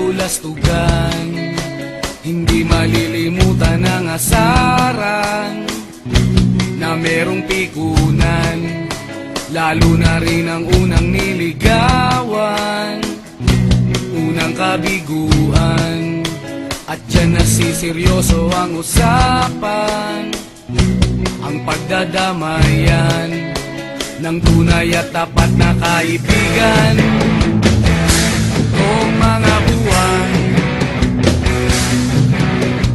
kabulastugan. Hindi malilimutan ang asaran na merong pikunan, lalo na rin ang unang niligawan, unang kabiguan. At dyan nasiseryoso ang usapan, ang pagdadamayan ng tunay at tapat na kaibigan. Kung mga buwan,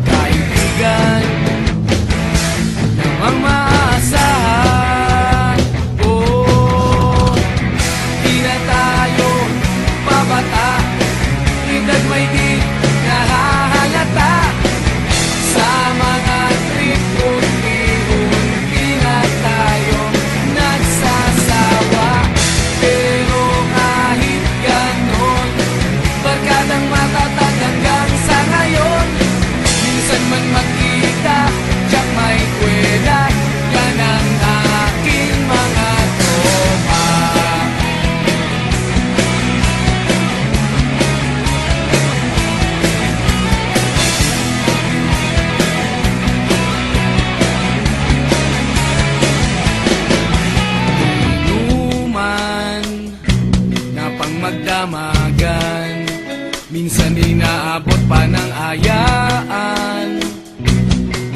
kaibigan namang maaasahan. Oh, di na tayo babata, edad may di nahahalata. Sa mga trip unti-unti na tayo nagsasawa. Pero kahit ganon, barkadang matatag hanggang sa ngayon. Minsan man magkita, tiyak may kwela, yan ang aking mga tropa. Inuman na pang magdamagan, minsan inaabot pa ng ayaan,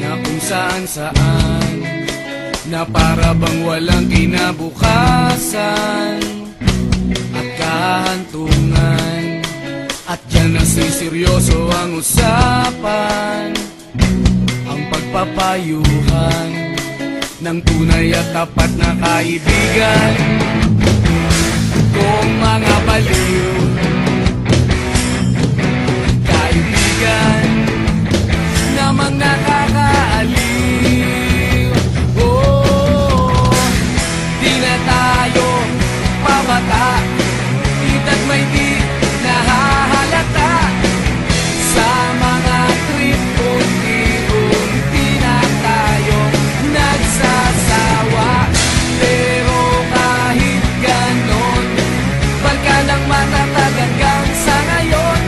na kung saan-saan, na para bang walang kinabukasan at kahantungan. At dyan nasiseryoso ang usapan, ang pagpapayuhan ng tunay at tapat na kaibigan. Kung mga baliw, kaibigan namang nakakaaliw. Oh, di na tayo pabata, edad may di nahahalata. Sa mga trip unti-unti na tayo nagsasawa. Pero kahit ganon, barkadang matatag hanggang sa ngayon.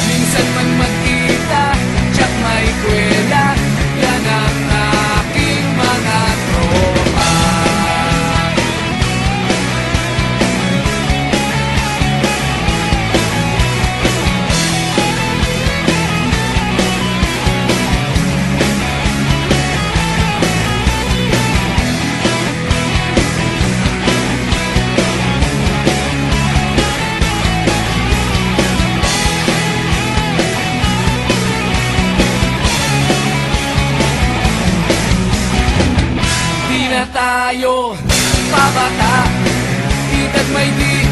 Minsan man magkita, tiyak may kwela, yan ang aking mga tropa. Di na tayo pabata, edad may di